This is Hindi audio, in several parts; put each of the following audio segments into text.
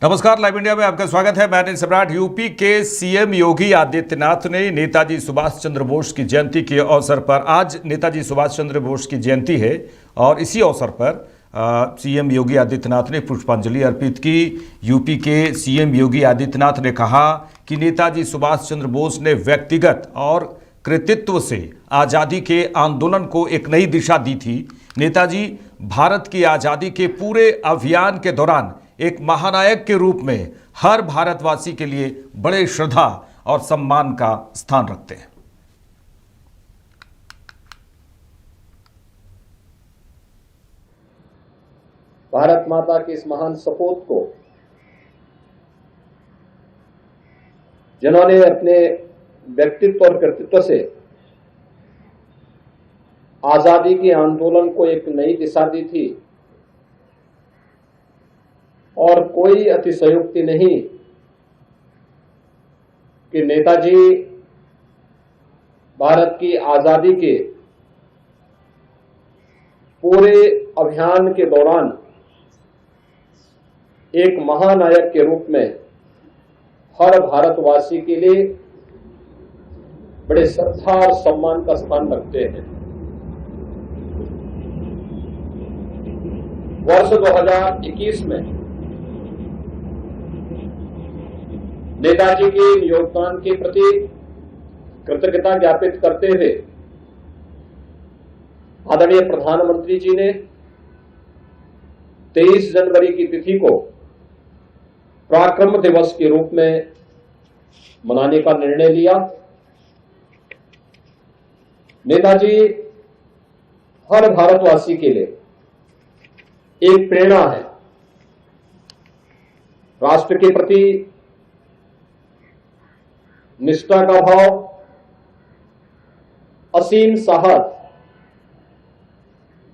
नमस्कार, लाइव इंडिया में आपका स्वागत है। मैं सम्राट। यूपी के सीएम योगी आदित्यनाथ ने नेताजी सुभाष चंद्र बोस की जयंती के अवसर पर, आज नेताजी सुभाष चंद्र बोस की जयंती है और इसी अवसर पर सीएम योगी आदित्यनाथ ने पुष्पांजलि अर्पित की। यूपी के सीएम योगी आदित्यनाथ ने कहा कि नेताजी सुभाष चंद्र बोस ने व्यक्तिगत और कृतित्व से आज़ादी के आंदोलन को एक नई दिशा दी थी। नेताजी भारत की आज़ादी के पूरे अभियान के दौरान एक महानायक के रूप में हर भारतवासी के लिए बड़े श्रद्धा और सम्मान का स्थान रखते हैं। भारत माता की इस महान सपूत को जिन्होंने अपने व्यक्तित्व और कृतित्व से आजादी के आंदोलन को एक नई दिशा दी थी, और कोई अतिशयोक्ति नहीं कि नेताजी भारत की आजादी के पूरे अभियान के दौरान एक महानायक के रूप में हर भारतवासी के लिए बड़े श्रद्धा और सम्मान का स्थान रखते हैं। वर्ष 2021 में नेताजी के योगदान के प्रति कृतज्ञता ज्ञापित करते हुए आदरणीय प्रधानमंत्री जी ने 23 जनवरी की तिथि को पराक्रम दिवस के रूप में मनाने का निर्णय लिया। नेताजी हर भारतवासी के लिए एक प्रेरणा है। राष्ट्र के प्रति निष्ठा का भाव, असीम साहस,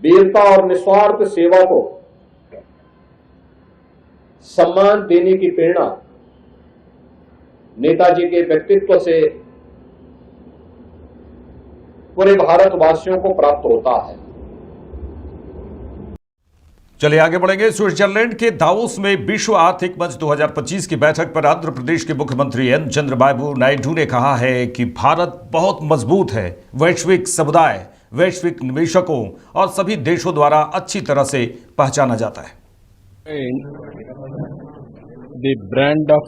वीरता और निस्वार्थ सेवा को सम्मान देने की प्रेरणा नेताजी के व्यक्तित्व से पूरे भारतवासियों को प्राप्त होता है। चलिए आगे बढ़ेंगे। स्विट्जरलैंड के दावोस में विश्व आर्थिक मंच 2025 की बैठक पर आंध्र प्रदेश के मुख्यमंत्री एन चंद्रबाबू नायडू ने कहा है कि भारत बहुत मजबूत है। वैश्विक समुदाय, वैश्विक निवेशकों और सभी देशों द्वारा अच्छी तरह से पहचाना जाता है। The brand of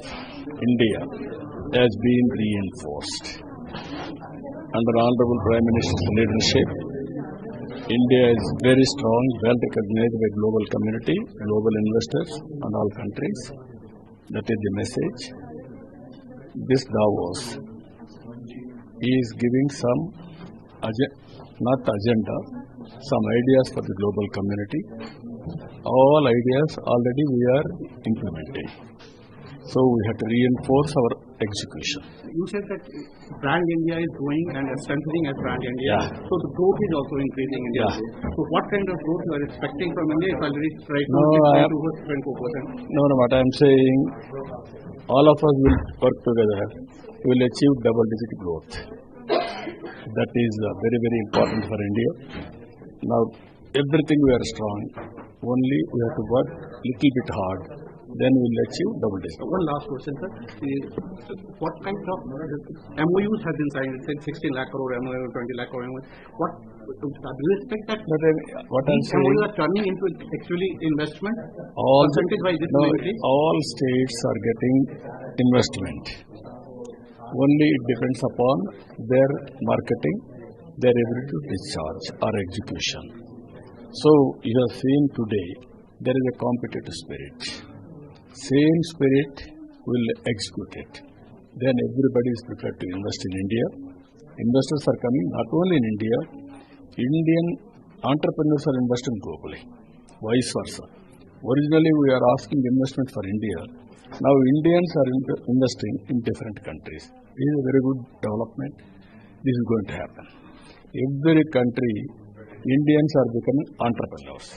India has been reinforced. Under Honorable Prime Minister's leadership, India is very strong, well recognized by global community, global investors and all countries. That is the message. This Davos is giving some, not agenda, some ideas for the global community. All ideas already we are implementing. So we have to reinforce our execution. You said that brand India is growing and strengthening as brand India. Yeah. So the growth is also increasing in India. Yeah. So what kind of growth you are expecting from India if already right No, now it's 24%? No, what I am saying, all of us will work together. We will achieve double-digit growth. That is very, very important for India. Now, everything we are strong. Only we have to work little bit hard. Then we will achieve double digit. One last question, sir. What kind of MOUs have been signed? It's like 16 lakh crore MOU, 20 lakh crore MOU. What do you expect that? But what I am saying, MOUs are turning into actually investment? all Percentage-wise, this will increase? all states are getting investment. Only it depends upon their marketing, their ability to discharge or execution. So you have seen today there is a competitive spirit. Same spirit will execute it. Then everybody is prepared to invest in India. Investors are coming not only in India, Indian entrepreneurs are investing globally, vice versa. Originally we are asking investment for India. Now Indians are investing in different countries. This is a very good development. This is going to happen. Every country, Indians are becoming entrepreneurs.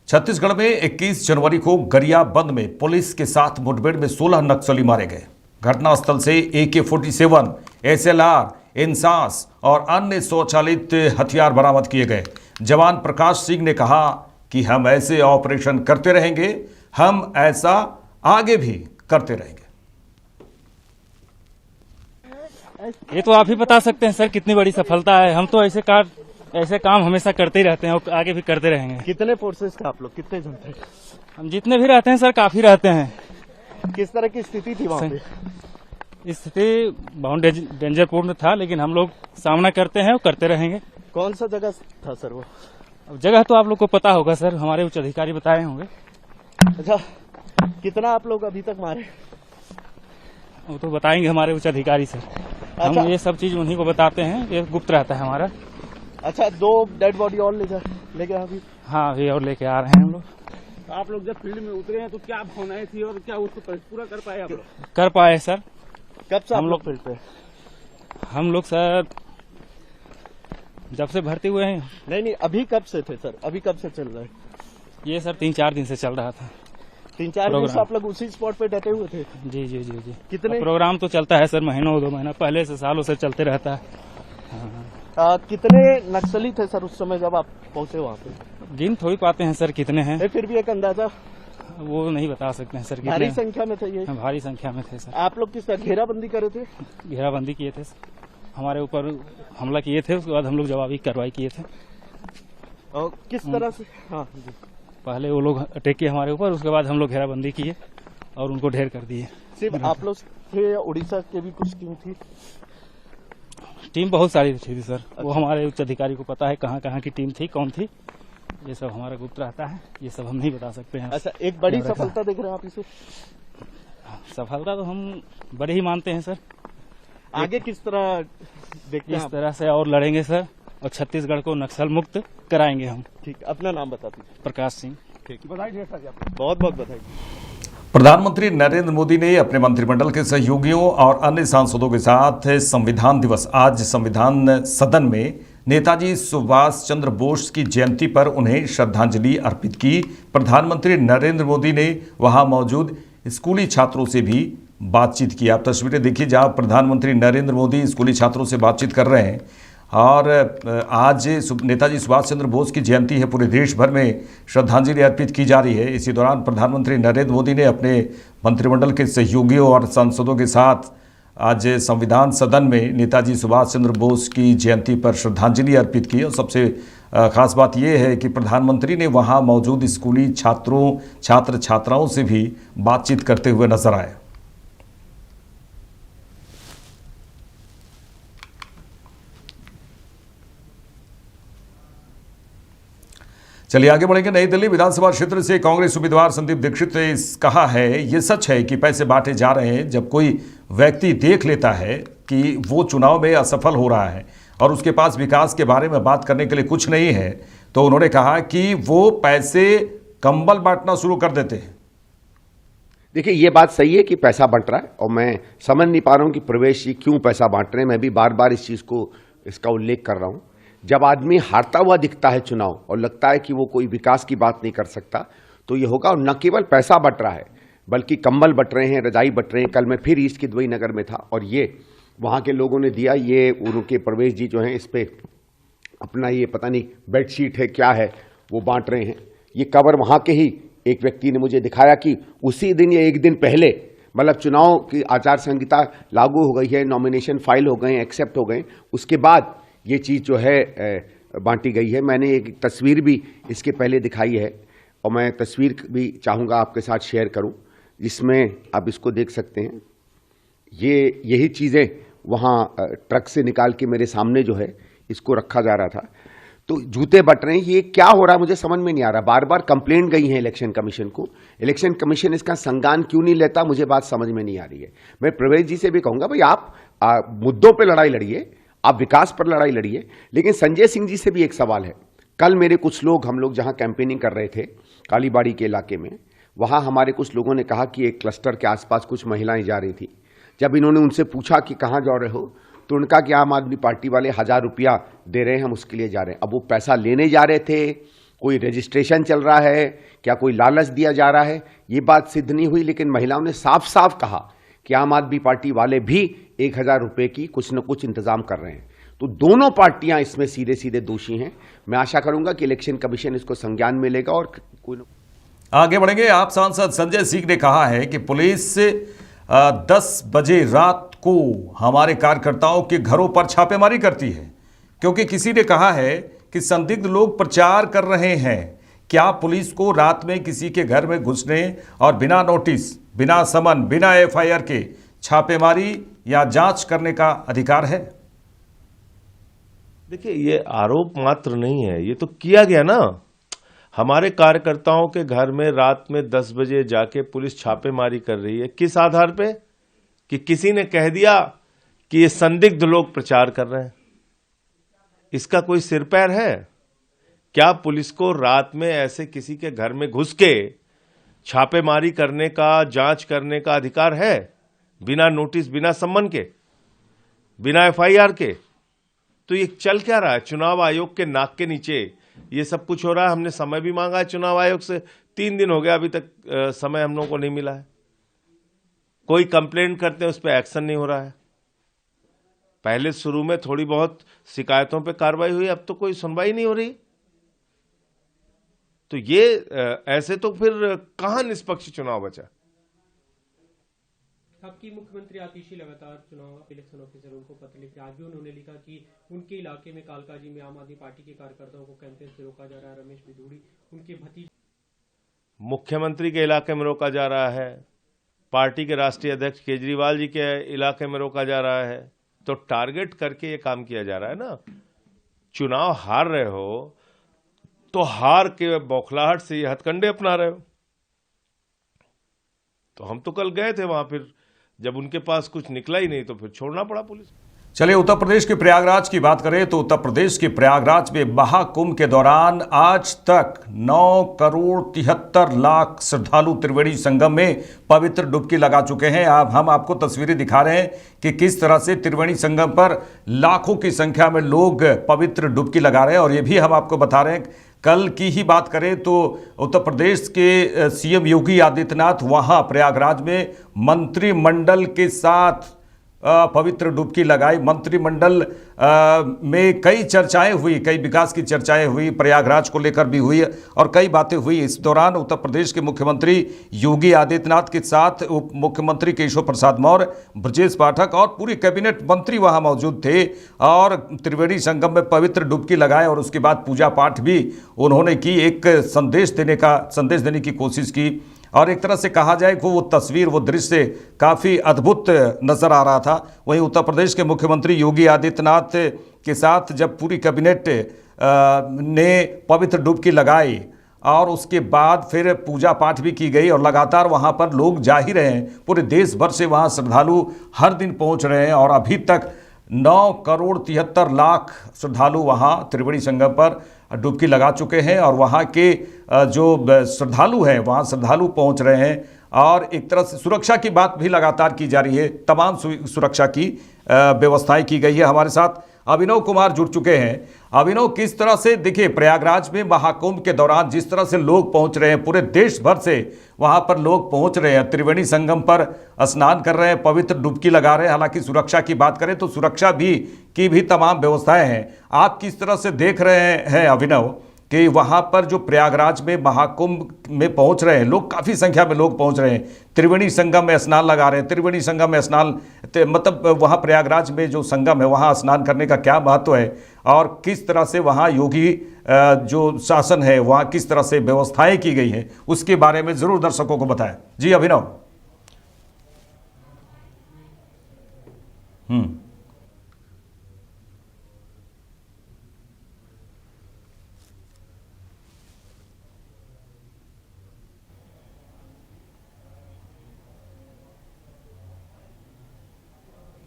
Chhattisgarh में 21 जनवरी को गरियाबंद में पुलिस के साथ मुठभेड़ में 16 नक्सली मारे गए। घटनास्थल से AK-47, SLR, इंसास और अन्य स्वचालित हथियार बरामद किए गए। जवान प्रकाश सिंह ने कहा कि हम ऐसे ऑपरेशन करते रहेंगे हम ऐसा आगे भी करते रहेंगे। ये तो आप ही बता सकते हैं सर कितनी बड़ी सफलता है। हम तो ऐसे काम हमेशा करते ही रहते हैं और आगे भी करते रहेंगे। कितने फोर्सेस थे आप लोग, कितने जन थे? हम जितने भी रहते हैं सर काफी रहते हैं। किस तरह की स्थिति थी वहाँ पे? स्थिति बहुत डेंजरपूर्ण था, लेकिन हम लोग सामना करते हैं और करते रहेंगे। कौन सा जगह था सर वो? अब जगह तो आप लोग को पता होगा सर, हमारे उच्च अधिकारी बताए होंगे। अच्छा, कितना आप लोग अभी तक मारे? वो तो बताएंगे हमारे उच्च अधिकारी सर। अच्छा। हम ये सब चीज उन्हीं को बताते हैं, ये गुप्त रहता है हमारा। अच्छा, 2 डेड बॉडी और ले गए अभी? हाँ, अभी और लेके आ रहे हैं हम लोग। आप लोग जब फील्ड में उतरे हैं तो क्या भावनाएं थी और क्या उसको पूरा कर पाए आप लोग? कर पाए सर। कब से हम हम लोग- लोग फील्ड पे? हम लोग सर जब से भर्ती हुए हैं, नहीं, अभी कब से थे सर? अभी कब से चल रहा है? ये सर 3-4 दिन से चल रहा था। 3-4 दिन से प्रोग्राम। आप लोग उसी स्पॉट पे डटे हुए थे? जी जी जी जी। कितने- प्रोग्राम तो चलता है सर, महीनों 2 महीना पहले से, सालों से चलते रहता है। कितने नक्सली थे सर उस समय जब आप पहुंचे वहाँ पे? गिन थोड़ी पाते हैं सर कितने हैं, नहीं, फिर भी एक अंदाजा? वो नहीं बता सकते हैं सर भारी कितने। संख्या में थे ये? भारी संख्या में थे सर। आप लोग किस तरह घेराबंदी करे थे? घेराबंदी किए थे सर, हमारे ऊपर हमला किए थे, उसके बाद हम लोग जवाबी कार्रवाई किए थे। और किस तरह से? हाँ जी। पहले वो लोग अटैक किए हमारे ऊपर, उसके बाद हम लोग घेराबंदी किए और उनको ढेर कर दिए। सिर्फ आप लोग थे, उड़ीसा के भी कुछ टीम थी? टीम बहुत सारी थी सर, वो हमारे उच्च अधिकारी को पता है कहाँ कहाँ की टीम थी, कौन थी। ये सब हमारा गुप्त रहता है, ये सब हम नहीं बता सकते हैं। अच्छा, एक बड़ी सफलता देख रहे हैं आप इसे? सफलता तो हम बड़े ही मानते हैं सर। आगे किस तरह देखते हैं इस आप? तरह से और लड़ेंगे सर, और छत्तीसगढ़ को नक्सल मुक्त कराएंगे हम। ठीक, अपना नाम बता दीजिए। प्रकाश सिंह। बधाई ढेर सारी आपको। बहुत बहुत बधाई। प्रधानमंत्री नरेंद्र मोदी ने अपने मंत्रिमंडल के सहयोगियों और अन्य सांसदों के साथ संविधान दिवस आज संविधान सदन में नेताजी सुभाष चंद्र बोस की जयंती पर उन्हें श्रद्धांजलि अर्पित की। प्रधानमंत्री नरेंद्र मोदी ने वहां मौजूद स्कूली छात्रों से भी बातचीत की। आप तस्वीरें देखिए जहां प्रधानमंत्री नरेंद्र मोदी स्कूली छात्रों से बातचीत कर रहे हैं। और आज नेताजी सुभाष चंद्र बोस की जयंती है, पूरे देश भर में श्रद्धांजलि अर्पित की जा रही है। इसी दौरान प्रधानमंत्री नरेंद्र मोदी ने अपने मंत्रिमंडल के सहयोगियों और सांसदों के साथ आज संविधान सदन में नेताजी सुभाष चंद्र बोस की जयंती पर श्रद्धांजलि अर्पित की। और सबसे खास बात यह है कि प्रधानमंत्री ने वहां मौजूद स्कूली छात्र छात्राओं से भी बातचीत करते हुए नजर आए। चलिए आगे बढ़ेंगे। नई दिल्ली विधानसभा क्षेत्र से कांग्रेस उम्मीदवार संदीप दीक्षित ने कहा है, ये सच है कि पैसे बांटे जा रहे हैं। जब कोई व्यक्ति देख लेता है कि वो चुनाव में असफल हो रहा है और उसके पास विकास के बारे में बात करने के लिए कुछ नहीं है, तो उन्होंने कहा कि वो पैसे कंबल बांटना शुरू कर देते हैं। देखिए, ये बात सही है कि पैसा बंट रहा है और मैं समझ नहीं पा रहा हूं कि प्रवेश जी क्यों पैसा बांट रहे हैं। मैं भी बार बार इस चीज को इसका उल्लेख कर रहा हूं। जब आदमी हारता हुआ दिखता है चुनाव और लगता है कि वो कोई विकास की बात नहीं कर सकता, तो ये होगा। और न केवल पैसा बट रहा है बल्कि कंबल बट रहे हैं, रजाई बट रहे हैं। कल मैं फिर ईस्ट किदवई नगर में था और ये वहाँ के लोगों ने दिया। ये उनके प्रवेश जी जो हैं इस पे अपना ये पता नहीं बेडशीट है क्या है वो बांट रहे हैं। ये कवर वहाँ के ही एक व्यक्ति ने मुझे दिखाया कि उसी दिन या एक दिन पहले, मतलब चुनाव की आचार संहिता लागू हो गई है, नॉमिनेशन फाइल हो गए, एक्सेप्ट हो गए, उसके बाद ये चीज़ जो है बांटी गई है। मैंने एक तस्वीर भी इसके पहले दिखाई है और मैं तस्वीर भी चाहूँगा आपके साथ शेयर करूँ, जिसमें आप इसको देख सकते हैं। यही चीज़ें वहाँ ट्रक से निकाल के मेरे सामने जो है इसको रखा जा रहा था। तो जूते बट रहे हैं। ये क्या हो रहा है मुझे समझ में नहीं आ रहा। बार बार कंप्लेंट गई है इलेक्शन कमीशन को। इलेक्शन कमीशन इसका संज्ञान क्यों नहीं लेता, मुझे बात समझ में नहीं आ रही है। मैं प्रवेश जी से भी कहूँगा, भाई आप मुद्दों पर लड़ाई लड़िए, आप विकास पर लड़ाई लड़िए। लेकिन संजय सिंह जी से भी एक सवाल है। कल मेरे कुछ लोग, हम लोग जहाँ कैंपेनिंग कर रहे थे कालीबाड़ी के इलाके में, वहाँ हमारे कुछ लोगों ने कहा कि एक क्लस्टर के आसपास कुछ महिलाएं जा रही थी। जब इन्होंने उनसे पूछा कि कहाँ जा रहे हो, तो उनका कि आम आदमी पार्टी वाले 1000 रुपया दे रहे हैं, हम उसके लिए जा रहे हैं। अब वो पैसा लेने जा रहे थे, कोई रजिस्ट्रेशन चल रहा है, क्या कोई लालच दिया जा रहा है, ये बात सिद्ध नहीं हुई। लेकिन महिलाओं ने साफ साफ कहा कि आम आदमी पार्टी वाले भी 1000 रुपये की कुछ न कुछ इंतजाम कर रहे हैं। तो दोनों पार्टियां इसमें सीधे सीधे दोषी हैं। मैं आशा करूंगा कि इलेक्शन कमीशन इसको संज्ञान में लेगा और कोई आगे बढ़ेंगे। आप सांसद संजय सिंह ने कहा है कि पुलिस 10 बजे रात को हमारे कार्यकर्ताओं के घरों पर छापेमारी करती है, क्योंकि किसी ने कहा है कि संदिग्ध लोग प्रचार कर रहे हैं। क्या पुलिस को रात में किसी के घर में घुसने और बिना नोटिस, बिना समन, बिना एफआईआर के छापेमारी या जांच करने का अधिकार है? देखिए, ये आरोप मात्र नहीं है, ये तो किया गया ना। हमारे कार्यकर्ताओं के घर में रात में 10 बजे जाके पुलिस छापेमारी कर रही है। किस आधार पे? कि किसी ने कह दिया कि ये संदिग्ध लोग प्रचार कर रहे हैं। इसका कोई सिर पैर है? क्या पुलिस को रात में ऐसे किसी के घर में घुस के छापेमारी करने का, जांच करने का अधिकार है? बिना नोटिस, बिना सम्मन के, बिना एफआईआर के? तो ये चल क्या रहा है? चुनाव आयोग के नाक के नीचे ये सब कुछ हो रहा है। हमने समय भी मांगा है चुनाव आयोग से, 3 दिन हो गया, अभी तक समय हम लोगों को नहीं मिला है। कोई कंप्लेंट करते हैं, उस पर एक्शन नहीं हो रहा है। पहले शुरू में थोड़ी बहुत शिकायतों पे कार्रवाई हुई, अब तो कोई सुनवाई नहीं हो रही। तो ये ऐसे तो फिर कहां निष्पक्ष चुनाव बचा? आपकी मुख्यमंत्री आतिशी लगातार चुनाव इलेक्शन ऑफिसर उनको पत्र लिखे। आज भी उन्होंने लिखा कि उनके इलाके में कालकाजी में आम आदमी पार्टी के कार्यकर्ताओं को कैंपेन से रोका जा रहा है। रमेश बिधूड़ी उनके भतीजे मुख्यमंत्री के इलाके में रोका जा रहा है, पार्टी के राष्ट्रीय अध्यक्ष केजरीवाल जी के इलाके में रोका जा रहा है। तो टारगेट करके ये काम किया जा रहा है ना। चुनाव हार रहे हो तो हार के बौखलाहट से ये हथकंडे अपना रहे हो। तो हम तो कल गए थे वहां, फिर जब उनके पास कुछ निकला ही नहीं तो फिर छोड़ना पड़ा पुलिस। चलिए, उत्तर प्रदेश के प्रयागराज की बात करें तो उत्तर प्रदेश के प्रयागराज में महाकुंभ के दौरान आज तक 9 करोड़ 73 लाख श्रद्धालु त्रिवेणी संगम में पवित्र डुबकी लगा चुके हैं। अब हम आपको तस्वीरें दिखा रहे हैं कि किस तरह से त्रिवेणी संगम पर लाखों की संख्या में लोग पवित्र डुबकी लगा रहे हैं। और ये भी हम आपको बता रहे हैं, कल की ही बात करें तो उत्तर प्रदेश के सीएम योगी आदित्यनाथ वहां प्रयागराज में मंत्रिमंडल के साथ पवित्र डुबकी लगाई। मंत्रिमंडल में कई चर्चाएं हुई, कई विकास की चर्चाएं हुई, प्रयागराज को लेकर भी हुई और कई बातें हुई। इस दौरान उत्तर प्रदेश के मुख्यमंत्री योगी आदित्यनाथ के साथ उप मुख्यमंत्री केशव प्रसाद मौर्य, ब्रजेश पाठक और पूरी कैबिनेट मंत्री वहां मौजूद थे और त्रिवेणी संगम में पवित्र डुबकी लगाए और उसके बाद पूजा पाठ भी उन्होंने की। एक संदेश देने की कोशिश की और एक तरह से कहा जाए कि वो तस्वीर, वो दृश्य काफ़ी अद्भुत नज़र आ रहा था। वहीं उत्तर प्रदेश के मुख्यमंत्री योगी आदित्यनाथ के साथ जब पूरी कैबिनेट ने पवित्र डुबकी लगाई और उसके बाद फिर पूजा पाठ भी की गई और लगातार वहाँ पर लोग जा ही रहे हैं। पूरे देश भर से वहाँ श्रद्धालु हर दिन पहुँच रहे हैं और अभी तक 9 करोड़ 73 लाख श्रद्धालु वहाँ त्रिवेणी संगम पर डुबकी लगा चुके हैं और वहाँ के जो श्रद्धालु हैं वहाँ श्रद्धालु पहुँच रहे हैं। और एक तरह से सुरक्षा की बात भी लगातार की जा रही है, तमाम सुरक्षा की व्यवस्थाएं की गई है। हमारे साथ अभिनव कुमार जुड़ चुके हैं। अभिनव, किस तरह से देखिए प्रयागराज में महाकुंभ के दौरान जिस तरह से लोग पहुंच रहे हैं, पूरे देश भर से वहां पर लोग पहुंच रहे हैं, त्रिवेणी संगम पर स्नान कर रहे हैं, पवित्र डुबकी लगा रहे हैं। हालांकि सुरक्षा की बात करें तो सुरक्षा की भी तमाम व्यवस्थाएं हैं। आप किस तरह से देख रहे हैं अभिनव कि वहाँ पर जो प्रयागराज में महाकुंभ में पहुँच रहे हैं लोग, काफ़ी संख्या में लोग पहुँच रहे हैं, त्रिवेणी संगम में स्नान लगा रहे हैं, त्रिवेणी संगम में स्नान मतलब वहाँ प्रयागराज में जो संगम है वहाँ स्नान करने का क्या महत्व है और किस तरह से वहाँ योगी जो शासन है वहाँ किस तरह से व्यवस्थाएं की गई हैं, उसके बारे में ज़रूर दर्शकों को बताएं। जी अभिनव।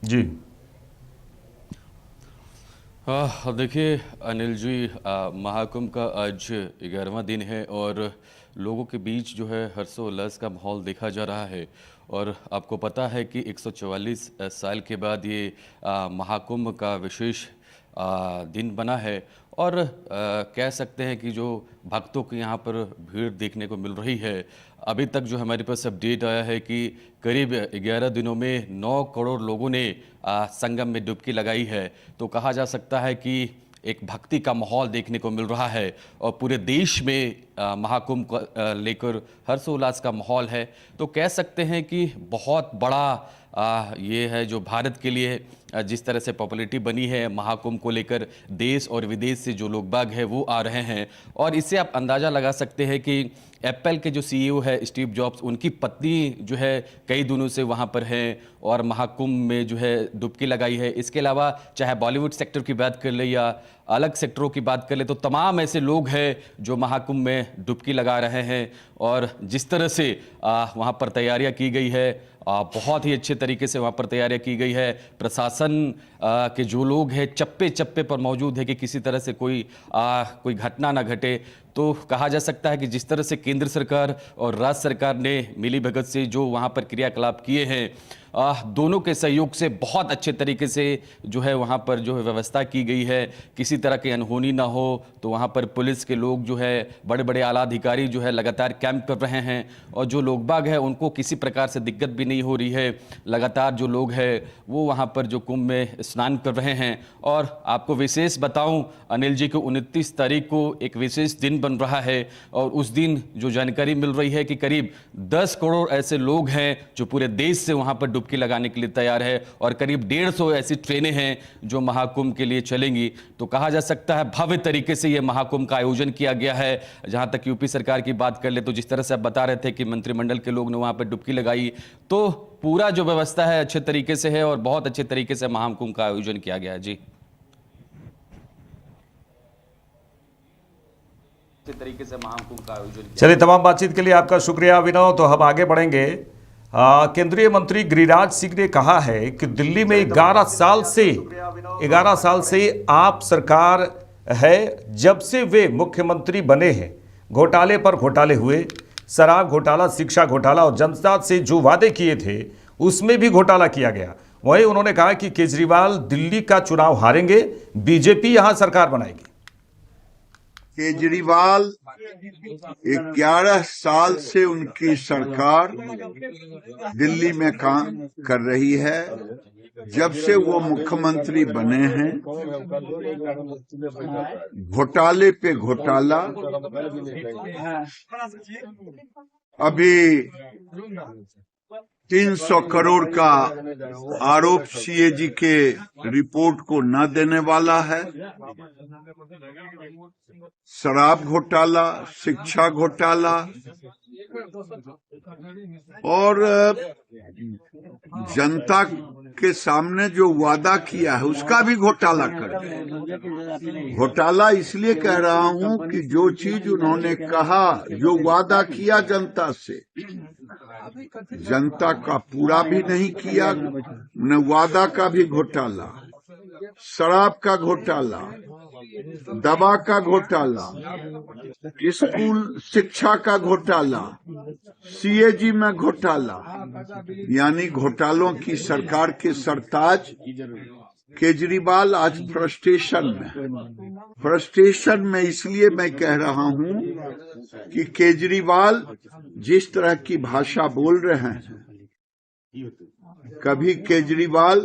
जी देखिए अनिल जी, महाकुंभ का आज 11वां दिन है और लोगों के बीच जो है हर्षोल्लास का माहौल देखा जा रहा है। और आपको पता है कि 144 साल के बाद ये महाकुंभ का विशेष दिन बना है और कह सकते हैं कि जो भक्तों की यहाँ पर भीड़ देखने को मिल रही है, अभी तक जो हमारे पास अपडेट आया है कि करीब 11 दिनों में 9 करोड़ लोगों ने संगम में डुबकी लगाई है। तो कहा जा सकता है कि एक भक्ति का माहौल देखने को मिल रहा है और पूरे देश में महाकुंभ को लेकर हर्षोल्लास का माहौल है। तो कह सकते हैं कि बहुत बड़ा ये है जो भारत के लिए जिस तरह से पॉपुलैरिटी बनी है महाकुंभ को लेकर, देश और विदेश से जो लोग बाग हैं वो आ रहे हैं। और इससे आप अंदाज़ा लगा सकते हैं कि एप्पल के जो सीईओ है स्टीव जॉब्स, उनकी पत्नी जो है कई दिनों से वहाँ पर हैं और महाकुंभ में जो है डुबकी लगाई है। इसके अलावा चाहे बॉलीवुड सेक्टर की बात कर ले या अलग सेक्टरों की बात कर ले, तो तमाम ऐसे लोग हैं जो महाकुंभ में डुबकी लगा रहे हैं। और जिस तरह से वहाँ पर तैयारियाँ की गई है, बहुत ही अच्छे तरीके से वहाँ पर तैयारियाँ की गई है। प्रशासन के जो लोग हैं चप्पे चप्पे पर मौजूद है कि किसी तरह से कोई घटना ना घटे। तो कहा जा सकता है कि जिस तरह से केंद्र सरकार और राज्य सरकार ने मिलीभगत से जो वहाँ पर क्रियाकलाप किए हैं, दोनों के सहयोग से बहुत अच्छे तरीके से जो है वहाँ पर जो है व्यवस्था की गई है, किसी तरह की अनहोनी ना हो। तो वहाँ पर पुलिस के लोग जो है, बड़े बड़े आला अधिकारी जो है लगातार कैंप कर रहे हैं और जो लोग बाग है उनको किसी प्रकार से दिक्कत भी नहीं हो रही है। लगातार जो लोग हैं वो वहाँ पर जो कुंभ में स्नान कर रहे हैं। और आपको विशेष बताऊं अनिल जी को 29 तारीख को एक विशेष दिन बन रहा है और उस दिन जो जानकारी मिल रही है कि करीब 10 करोड़ ऐसे लोग हैं जो पूरे देश से वहाँ पर डुबकी लगाने के लिए तैयार है और करीब 150 ऐसी ट्रेनें हैं जो महाकुंभ के लिए चलेंगी। तो कहा जा सकता है भव्य तरीके से ये महाकुंभ का आयोजन किया गया है। जहां तक यूपी सरकार की बात कर ले तो जिस तरह से आप बता रहे थे कि मंत्रिमंडल के लोग ने वहां पर डुबकी लगाई, तो पूरा जो व्यवस्था है अच्छे तरीके से है और बहुत अच्छे तरीके से महाकुंभ का आयोजन किया गया है। जी, अच्छे तरीके से महाकुंभ का आयोजन। चलिए, तमाम बातचीत के लिए आपका शुक्रिया अभिनव। तो हम आगे बढ़ेंगे। केंद्रीय मंत्री गिरिराज सिंह ने कहा है कि दिल्ली में 11 साल से आप सरकार है, जब से वे मुख्यमंत्री बने हैं घोटाले पर घोटाले हुए, शराब घोटाला, शिक्षा घोटाला और जनता से जो वादे किए थे उसमें भी घोटाला किया गया। वहीं उन्होंने कहा कि केजरीवाल दिल्ली का चुनाव हारेंगे, बीजेपी यहां सरकार बनाएगी। केजरीवाल 11 साल से उनकी सरकार दिल्ली में काम कर रही है। जब से वो मुख्यमंत्री बने हैं घोटाले पे घोटाला। अभी 300 करोड़ का आरोप सीएजी के रिपोर्ट को न देने वाला है। शराब घोटाला, शिक्षा घोटाला और जनता के सामने जो वादा किया है उसका भी घोटाला कर दिया। घोटाला इसलिए कह रहा हूं कि जो चीज उन्होंने कहा, जो वादा किया जनता से, जनता का पूरा भी नहीं किया। न वादा का भी घोटाला, शराब का घोटाला, दवा का घोटाला, स्कूल शिक्षा का घोटाला, सीएजी में घोटाला, यानी घोटालों की सरकार के सरताज केजरीवाल आज फ्रस्ट्रेशन में इसलिए मैं कह रहा हूं कि केजरीवाल जिस तरह की भाषा बोल रहे हैं, कभी केजरीवाल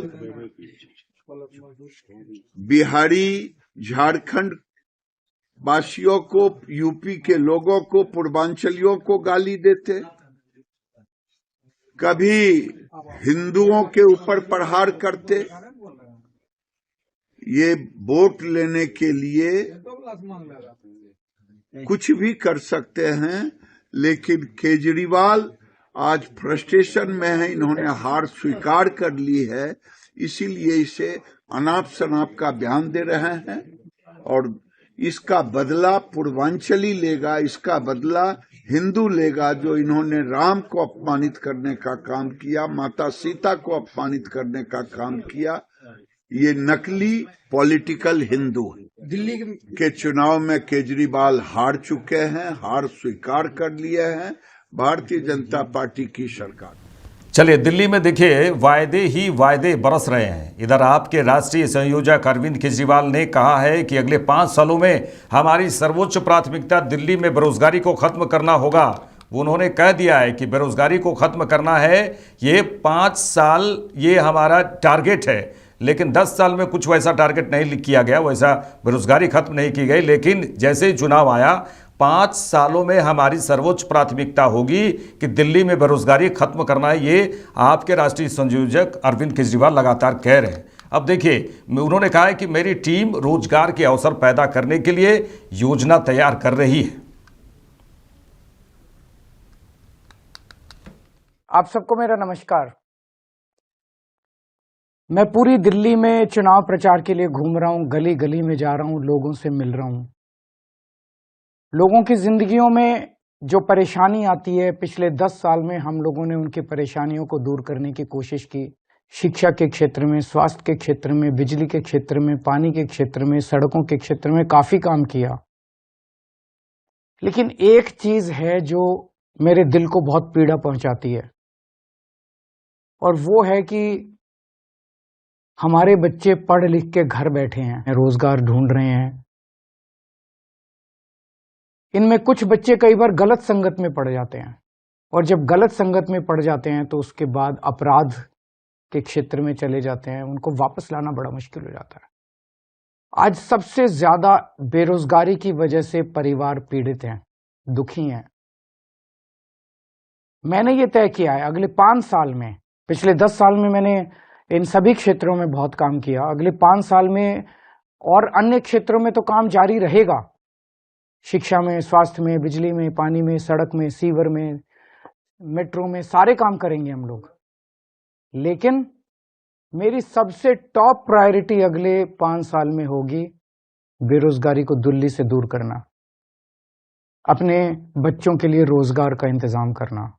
बिहारी, झारखंड वासियों को, यूपी के लोगों को, पूर्वांचलियों को गाली देते, कभी हिंदुओं के ऊपर प्रहार करते। ये वोट लेने के लिए कुछ भी कर सकते हैं, लेकिन केजरीवाल आज फ्रस्ट्रेशन में है। इन्होंने हार स्वीकार कर ली है, इसीलिए इसे अनाप शनाप का बयान दे रहे हैं और इसका बदला पूर्वांचली लेगा, इसका बदला हिंदू लेगा। जो इन्होंने राम को अपमानित करने का काम किया, माता सीता को अपमानित करने का काम किया, ये नकली पॉलिटिकल हिंदू है। दिल्ली के चुनाव में केजरीवाल हार चुके हैं, हार स्वीकार कर लिए हैं भारतीय जनता पार्टी की सरकार। चलिए, दिल्ली में देखिए वायदे ही वायदे बरस रहे हैं। इधर आपके राष्ट्रीय संयोजक अरविंद केजरीवाल ने कहा है कि अगले 5 सालों में हमारी सर्वोच्च प्राथमिकता दिल्ली में बेरोजगारी को खत्म करना होगा। उन्होंने कह दिया है कि बेरोजगारी को खत्म करना है, ये 5 साल ये हमारा टारगेट है। लेकिन 10 साल में कुछ वैसा टारगेट नहीं किया गया, वैसा बेरोजगारी खत्म नहीं की गई। लेकिन जैसे ही चुनाव आया, 5 सालों में हमारी सर्वोच्च प्राथमिकता होगी कि दिल्ली में बेरोजगारी खत्म करना है। ये आपके राष्ट्रीय संयोजक अरविंद केजरीवाल लगातार कह रहे हैं। अब देखिए, उन्होंने कहा है कि मेरी टीम रोजगार के अवसर पैदा करने के लिए योजना तैयार कर रही है। आप सबको मेरा नमस्कार। मैं पूरी दिल्ली में चुनाव प्रचार के लिए घूम रहा हूं, गली गली में जा रहा हूं, लोगों से मिल रहा हूं। लोगों की जिंदगियों में जो परेशानी आती है, पिछले 10 साल में हम लोगों ने उनकी परेशानियों को दूर करने की कोशिश की। शिक्षा के क्षेत्र में, स्वास्थ्य के क्षेत्र में, बिजली के क्षेत्र में, पानी के क्षेत्र में, सड़कों के क्षेत्र में काफी काम किया। लेकिन एक चीज है जो मेरे दिल को बहुत पीड़ा पहुंचाती है, और वो है कि हमारे बच्चे पढ़ लिख के घर बैठे हैं, रोजगार ढूंढ रहे हैं। इनमें कुछ बच्चे कई बार गलत संगत में पड़ जाते हैं, और जब गलत संगत में पड़ जाते हैं तो उसके बाद अपराध के क्षेत्र में चले जाते हैं। उनको वापस लाना बड़ा मुश्किल हो जाता है। आज सबसे ज्यादा बेरोजगारी की वजह से परिवार पीड़ित हैं, दुखी हैं। मैंने ये तय किया है, अगले 5 साल में, पिछले 10 साल में मैंने इन सभी क्षेत्रों में बहुत काम किया, अगले 5 साल में और अन्य क्षेत्रों में तो काम जारी रहेगा। शिक्षा में, स्वास्थ्य में, बिजली में, पानी में, सड़क में, सीवर में, मेट्रो में, सारे काम करेंगे हम लोग। लेकिन मेरी सबसे टॉप प्रायोरिटी अगले 5 साल में होगी बेरोजगारी को दिल्ली से दूर करना, अपने बच्चों के लिए रोजगार का इंतजाम करना।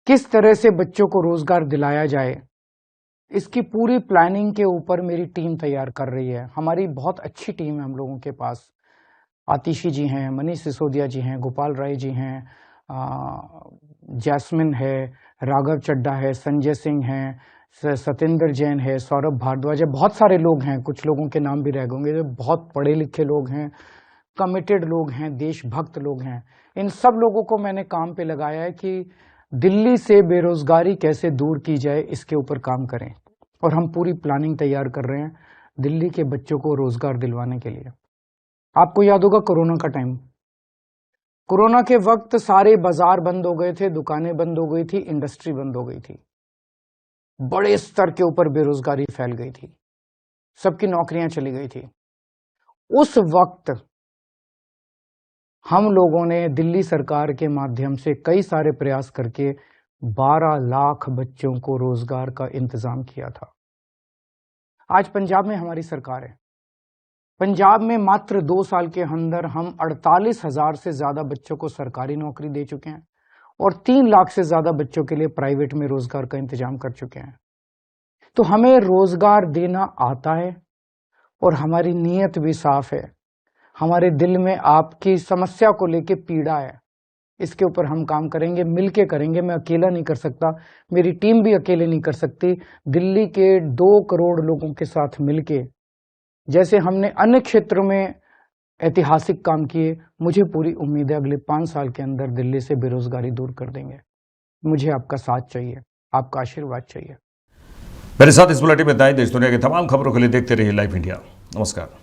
किस तरह से बच्चों को रोजगार दिलाया जाए, इसकी पूरी प्लानिंग के ऊपर मेरी टीम तैयार कर रही है। हमारी बहुत अच्छी टीम है हम लोगों के पास। आतिशी जी हैं, मनीष सिसोदिया जी हैं, गोपाल राय जी हैं, जैस्मिन है, राघव चड्ढा है, संजय सिंह हैं, सतेंद्र जैन है, सौरभ भारद्वाज है, बहुत सारे लोग हैं। कुछ लोगों के नाम भी रह गए जो बहुत पढ़े लिखे लोग हैं, कमिटेड लोग हैं, देशभक्त लोग हैं। इन सब लोगों को मैंने काम पे लगाया है कि दिल्ली से बेरोजगारी कैसे दूर की जाए, इसके ऊपर काम करें। और हम पूरी प्लानिंग तैयार कर रहे हैं दिल्ली के बच्चों को रोजगार दिलवाने के लिए। आपको याद होगा कोरोना का टाइम, कोरोना के वक्त सारे बाजार बंद हो गए थे, दुकानें बंद हो गई थी, इंडस्ट्री बंद हो गई थी, बड़े स्तर के ऊपर बेरोजगारी फैल गई थी, सबकी नौकरियां चली गई थी। उस वक्त हम लोगों ने दिल्ली सरकार के माध्यम से कई सारे प्रयास करके 12 लाख बच्चों को रोजगार का इंतजाम किया था। आज पंजाब में हमारी सरकार है। पंजाब में मात्र 2 साल के अंदर हम 48,000 से ज्यादा बच्चों को सरकारी नौकरी दे चुके हैं और 3 लाख से ज्यादा बच्चों के लिए प्राइवेट में रोजगार का इंतजाम कर चुके हैं। तो हमें रोजगार देना आता है और हमारी नीयत भी साफ है। हमारे दिल में आपकी समस्या को लेके पीड़ा है, इसके ऊपर हम काम करेंगे, मिलके करेंगे। मैं अकेला नहीं कर सकता, मेरी टीम भी अकेले नहीं कर सकती। दिल्ली के 2 करोड़ लोगों के साथ मिलके, जैसे हमने अन्य क्षेत्रों में ऐतिहासिक काम किए, मुझे पूरी उम्मीद है अगले 5 साल के अंदर दिल्ली से बेरोजगारी दूर कर देंगे। मुझे आपका साथ चाहिए, आपका आशीर्वाद चाहिए। मेरे साथ इस बुलेटिन में इतना ही। देश दुनिया की तमाम खबरों के लिए देखते रहिए लाइव इंडिया। नमस्कार।